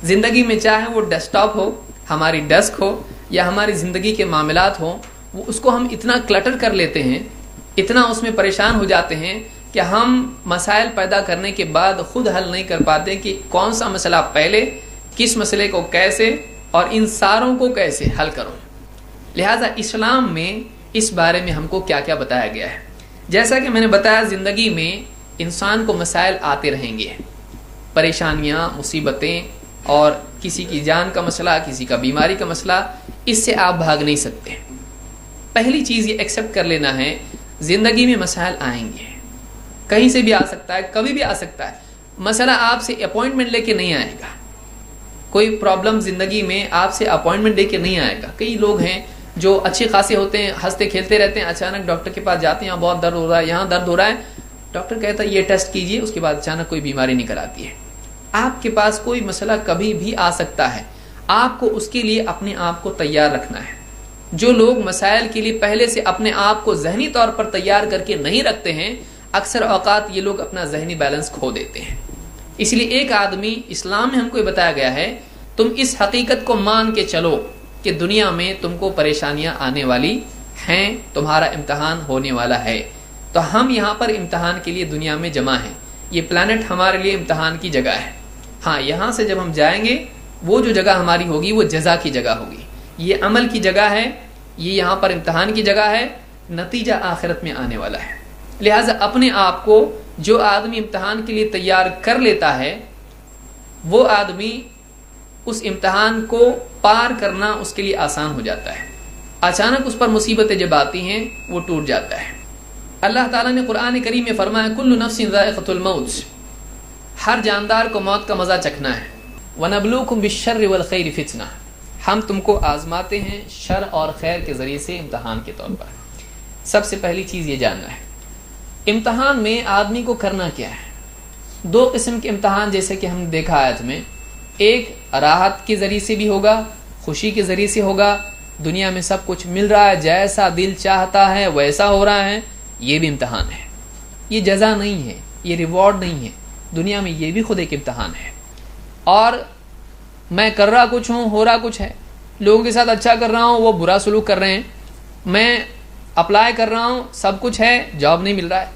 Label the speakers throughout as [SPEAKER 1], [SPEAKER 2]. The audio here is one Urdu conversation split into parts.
[SPEAKER 1] زندگی میں چاہے وہ ڈیسک ٹاپ ہو، ہماری ڈیسک ہو، یا ہماری زندگی کے معاملات ہوں، وہ اس کو ہم اتنا کلٹر کر لیتے ہیں، اتنا اس میں پریشان ہو جاتے ہیں کہ ہم مسائل پیدا کرنے کے بعد خود حل نہیں کر پاتے کہ کون سا مسئلہ پہلے، کس مسئلے کو کیسے، اور ان ساروں کو کیسے حل کروں۔ لہٰذا اسلام میں اس بارے میں ہم کو کیا کیا بتایا گیا ہے؟ جیسا کہ میں نے بتایا، زندگی میں انسان کو مسائل آتے رہیں گے، پریشانیاں، مصیبتیں، اور کسی کی جان کا مسئلہ، کسی کا بیماری کا مسئلہ، اس سے آپ بھاگ نہیں سکتے۔ پہلی چیز یہ ایکسیپٹ کر لینا ہے، زندگی میں مسائل آئیں گے، کہیں سے بھی آ سکتا ہے، کبھی بھی آ سکتا ہے۔ مسئلہ آپ سے اپوائنٹمنٹ لے کے نہیں آئے گا، کوئی پرابلم زندگی میں آپ سے اپوائنٹمنٹ لے کے نہیں آئے گا۔ کئی لوگ ہیں جو اچھے خاصے ہوتے ہیں، ہنستے کھیلتے رہتے ہیں، اچانک ڈاکٹر کے پاس جاتے ہیں، یہاں بہت درد ہو رہا ہے، یہاں درد ہو رہا ہے، ڈاکٹر کہتا ہے یہ ٹیسٹ کیجئے، اس کے بعد اچانک کوئی بیماری نکل آتی ہے۔ آپ کے پاس کوئی مسئلہ کبھی بھی آ سکتا ہے، آپ کو اس کے لیے اپنے آپ کو تیار رکھنا ہے۔ جو لوگ مسائل کے لیے پہلے سے اپنے آپ کو ذہنی طور پر تیار کر کے نہیں رکھتے ہیں، اکثر اوقات یہ لوگ اپنا ذہنی بیلنس کھو دیتے ہیں۔ اس لیے ایک آدمی، اسلام میں ہم کو یہ بتایا گیا ہے، تم اس حقیقت کو مان کے چلو کہ دنیا میں تم کو پریشانیاں آنے والی ہیں، تمہارا امتحان ہونے والا ہے۔ تو ہم یہاں پر امتحان کے لیے دنیا میں جمع ہیں، یہ پلانٹ ہمارے لیے امتحان کی جگہ ہے۔ ہاں، یہاں سے جب ہم جائیں گے، وہ جو جگہ ہماری ہوگی وہ جزا کی جگہ ہوگی، یہ عمل کی جگہ ہے، یہ یہاں پر امتحان کی جگہ ہے، نتیجہ آخرت میں آنے والا ہے۔ لہٰذا اپنے آپ کو، جو آدمی امتحان کے لیے تیار کر لیتا ہے، وہ آدمی اس امتحان کو پار کرنا اس کے لیے آسان ہو جاتا ہے۔ اچانک اس پر مصیبتیں جب آتی ہیں، وہ ٹوٹ جاتا ہے۔ اللہ تعالیٰ نے قرآن کریم میں فرمایا، کل نفس ذائقۃ الموت، ہر جاندار کو موت کا مزہ چکھنا ہے۔ وَنَبْلُوكُمْ بِالشَّرِّ وَالْخَيْرِ فِتْنَةً، ہم تم کو آزماتے ہیں شر اور خیر کے ذریعے سے امتحان کے طور پر۔ سب سے پہلی چیز یہ جاننا ہے، امتحان میں آدمی کو کرنا کیا ہے۔ دو قسم کے امتحان جیسے کہ ہم دیکھا آیت میں، ایک راحت کے ذریعے سے بھی ہوگا، خوشی کے ذریعے سے ہوگا، دنیا میں سب کچھ مل رہا ہے، جیسا دل چاہتا ہے ویسا ہو رہا ہے، یہ بھی امتحان ہے۔ یہ جزا نہیں ہے، یہ ریوارڈ نہیں ہے، دنیا میں یہ بھی خود ایک امتحان ہے۔ اور میں کر رہا کچھ ہوں، ہو رہا کچھ ہے، لوگوں کے ساتھ اچھا کر رہا ہوں، وہ برا سلوک کر رہے ہیں، میں اپلائی کر رہا ہوں، سب کچھ ہے، جاب نہیں مل رہا ہے،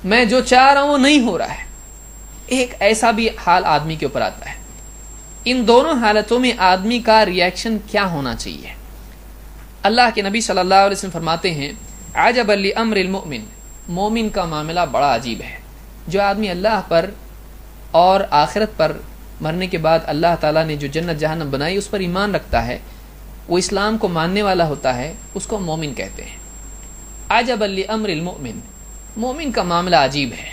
[SPEAKER 1] میں جو چاہ رہا ہوں وہ نہیں ہو رہا ہے۔ ایک ایسا بھی حال آدمی کے اوپر آتا ہے۔ ان دونوں حالتوں میں آدمی کا ریئیکشن کیا ہونا چاہیے؟ اللہ کے نبی صلی اللہ علیہ وسلم فرماتے ہیں، عجبا لامر المؤمن، مومن کا معاملہ بڑا عجیب ہے۔ جو آدمی اللہ پر اور آخرت پر، مرنے کے بعد اللہ تعالیٰ نے جو جنت جہنم بنائی اس پر ایمان رکھتا ہے، وہ اسلام کو ماننے والا ہوتا ہے، اس کو مومن کہتے ہیں۔ عجبا لامر المؤمن، مومن کا معاملہ عجیب ہے۔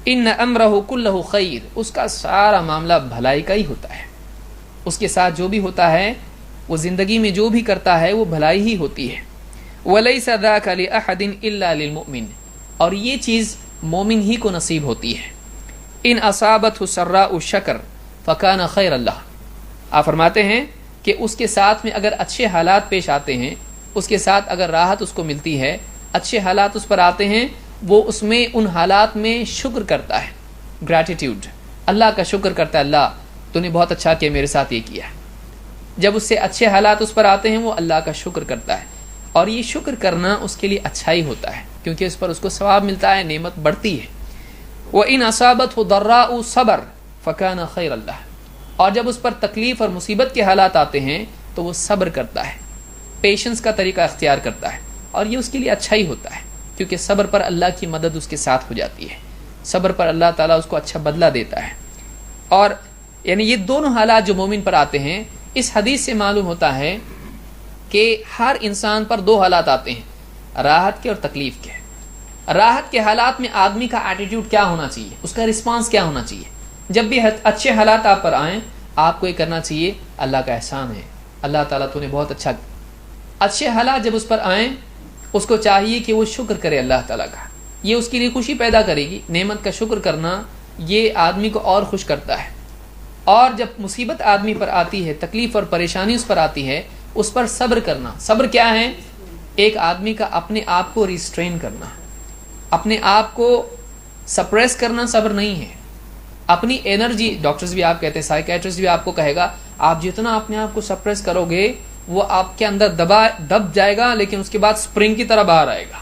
[SPEAKER 1] ان امرہ کلہ خیر، اس کا سارا معاملہ بھلائی کا ہی ہوتا ہے، اس کے ساتھ جو بھی ہوتا ہے، وہ زندگی میں جو بھی کرتا ہے وہ بھلائی ہی ہوتی ہے۔ ولیس ذاک لأحد الا للمؤمن، اور یہ چیز مومن ہی کو نصیب ہوتی ہے۔ ان اصابتہ سراء شکر فکان خیر اللہ، آپ فرماتے ہیں کہ اس کے ساتھ میں اگر اچھے حالات پیش آتے ہیں، اس کے ساتھ اگر راحت اس کو ملتی ہے، اچھے حالات اس پر آتے ہیں، وہ اس میں ان حالات میں شکر کرتا ہے، گریٹیٹیوڈ، اللہ کا شکر کرتا ہے، اللہ تو نے بہت اچھا کیا، میرے ساتھ یہ کیا۔ جب اس سے اچھے حالات اس پر آتے ہیں، وہ اللہ کا شکر کرتا ہے، اور یہ شکر کرنا اس کے لیے اچھا ہی ہوتا ہے، کیونکہ اس پر اس کو ثواب ملتا ہے، نعمت بڑھتی ہے۔ وَإِنْ أَصَابَتْهُ ضَرَّاءُ صَبَرَ فَكَانَ خَيْرًا لَهُ، اور جب اس پر تکلیف اور مصیبت کے حالات آتے ہیں تو وہ صبر کرتا ہے، پیشنس کا طریقہ اختیار کرتا ہے، اور یہ اس کے لیے اچھا ہی ہوتا ہے، کیونکہ صبر پر اللہ کی مدد اس کے ساتھ ہو جاتی ہے، صبر پر اللہ تعالیٰ اس کو اچھا بدلہ دیتا ہے۔ اور یعنی یہ دونوں حالات جو مومن پر آتے ہیں، اس حدیث سے معلوم ہوتا ہے کہ ہر انسان پر دو حالات آتے ہیں، راحت کے اور تکلیف کے۔ راحت کے حالات میں آدمی کا ایٹیٹیوڈ کیا ہونا چاہیے، اس کا رسپانس کیا ہونا چاہیے؟ جب بھی اچھے حالات آپ پر آئیں، آپ کو یہ کرنا چاہیے، اللہ کا احسان ہے، اللہ تعالیٰ تو نے بہت اچھا۔ اچھے حالات جب اس پر آئیں، اس کو چاہیے کہ وہ شکر کرے اللہ تعالیٰ کا، یہ اس کے لیے خوشی پیدا کرے گی۔ نعمت کا شکر کرنا یہ آدمی کو اور خوش کرتا ہے۔ اور جب مصیبت آدمی پر آتی ہے، تکلیف اور پریشانی اس پر آتی ہے، اس پر صبر کرنا۔ صبر کیا ہے؟ ایک آدمی کا اپنے آپ کو ریسٹرین کرنا، اپنے آپ کو سپریس کرنا صبر نہیں ہے۔ اپنی انرجی، ڈاکٹرز بھی آپ کہتے ہیں، سائیکیٹرسٹ بھی آپ کو کہے گا، آپ جتنا اپنے آپ کو سپریس کرو گے وہ آپ کے اندر دب جائے گا، لیکن اس کے بعد اسپرنگ کی طرح باہر آئے گا.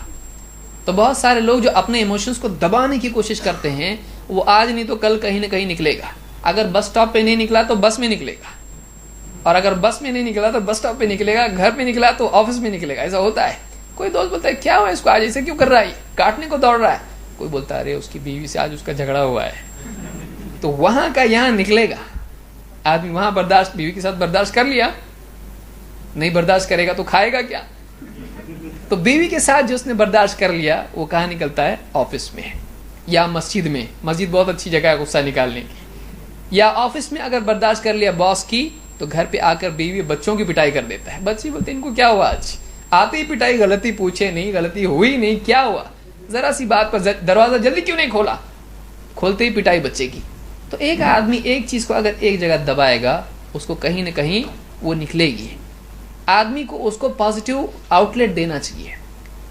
[SPEAKER 1] تو بہت سارے لوگ جو اپنے ایموشنز کو دبانے کی کوشش کرتے ہیں، وہ آج نہیں تو کل کہیں نہ کہیں نکلے گا. اگر بس اسٹاپ پہ نہیں نکلا تو بس میں نکلے گا، اور اگر بس میں نہیں نکلا تو بس اسٹاپ پہ نکلے گا، گھر پہ نکلا تو آفس میں نکلے گا. ایسا ہوتا ہے. کوئی دوست بولتا ہے کیا ہوا اس کو، آج ایسے کیوں کر رہا ہے، کاٹنے کو دوڑ رہا ہے. کوئی بولتا ہے ارے اس کی بیوی سے آج اس کا جھگڑا ہوا ہے. تو وہاں کا یہاں نکلے گا. آدمی وہاں برداشت، بیوی کے ساتھ برداشت کر لیا، نہیں برداشت کرے گا تو کھائے گا کیا. تو بیوی کے ساتھ جو اس نے برداشت کر لیا وہ کہاں نکلتا ہے، آفس میں یا مسجد میں. مسجد بہت اچھی جگہ ہے غصہ نکالنے کی. یا آفس میں اگر برداشت کر لیا باس کی، تو گھر پہ آ کر بیوی بچوں کی پٹائی کر دیتا ہے. بچے بولتے ہیں ان کو کیا ہوا آج، آتے ہی پٹائی، غلطی پوچھے نہیں، غلطی ہوئی نہیں، کیا ہوا، ذرا سی بات پر دروازہ جلدی کیوں نہیں کھولا، کھولتے ہی پٹائی بچے کی. تو ایک آدمی ایک چیز کو اگر ایک جگہ دبائے گا، اس کو کہیں نہ کہیں وہ نکلے گی. آدمی کو اس کو پازیٹیو آؤٹ لیٹ دینا چاہیے،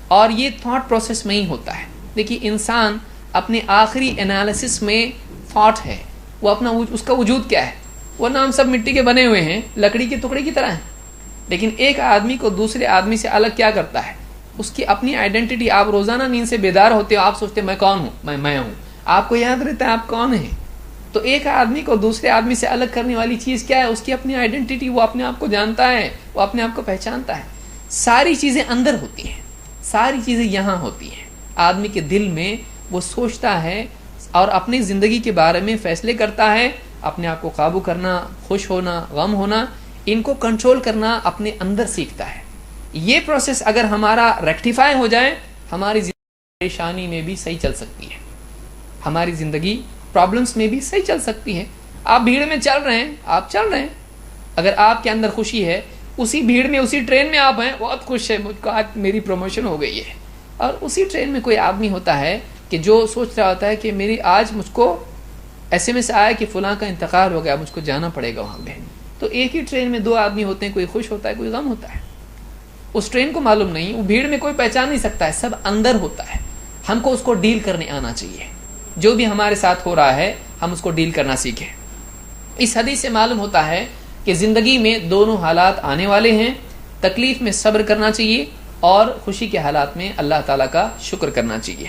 [SPEAKER 1] اور یہ تھاٹ پروسیس میں ہی ہوتا ہے. دیکھیے انسان اپنے آخری انالیسس میں تھاٹ ہے، وہ اپنا اس کا وجود کیا ہے، ورنہ ہم سب مٹی کے بنے ہوئے ہیں، لکڑی کے ٹکڑے کی طرح ہیں. لیکن ایک آدمی کو دوسرے آدمی سے الگ کیا کرتا ہے، اس کی اپنی آئیڈینٹی. آپ روزانہ نیند سے بیدار ہوتے ہو، آپ سوچتے ہیں میں کون ہوں، میں ہوں، آپ کو یاد رہتا ہے آپ کون ہیں. تو ایک آدمی کو دوسرے آدمی سے الگ کرنے والی چیز کیا ہے، اس کی اپنی آئیڈینٹی. وہ اپنے آپ کو جانتا ہے، وہ اپنے آپ کو پہچانتا ہے. ساری چیزیں اندر ہوتی ہیں، ساری چیزیں یہاں ہوتی ہیں. آدمی کے دل میں وہ سوچتا ہے اور اپنی زندگی کے بارے میں فیصلے کرتا ہے. اپنے آپ کو قابو کرنا، خوش ہونا، غم ہونا، ان کو کنٹرول کرنا اپنے اندر سیکھتا ہے. یہ پروسیس اگر ہمارا ریکٹیفائی ہو جائے، ہماری زندگی پریشانی میں بھی صحیح چل سکتی ہے، ہماری زندگی پرابلمس میں بھی صحیح چل سکتی ہے. آپ بھیڑ میں چل رہے ہیں، آپ چل رہے ہیں، اگر آپ کے اندر خوشی ہے، اسی بھیڑ میں اسی ٹرین میں آپ ہیں، بہت خوش ہے، مجھ کو آج میری پروموشن ہو گئی ہے. اور اسی ٹرین میں کوئی آدمی ہوتا ہے کہ جو سوچ رہا ہوتا ہے کہ میری آج مجھ کو ایسے میں سے آیا کہ فلاں کا انتقال ہو گیا، مجھ کو جانا پڑے گا وہاں پہ. تو ایک ہی ٹرین میں دو آدمی ہوتے ہیں، کوئی خوش ہوتا ہے، کوئی غم ہوتا ہے. اس ٹرین کو معلوم نہیں، وہ بھیڑ میں کوئی پہچان نہیں سکتا ہے، سب اندر ہوتا ہے. ہم کو اس کو ڈیل کرنے آنا چاہیے. جو بھی ہمارے ساتھ ہو رہا ہے ہم اس کو ڈیل کرنا سیکھیں. اس حدیث سے معلوم ہوتا ہے کہ زندگی میں دونوں حالات آنے والے ہیں. تکلیف میں صبر کرنا چاہیے اور خوشی کے حالات میں اللہ تعالیٰ کا شکر کرنا چاہیے.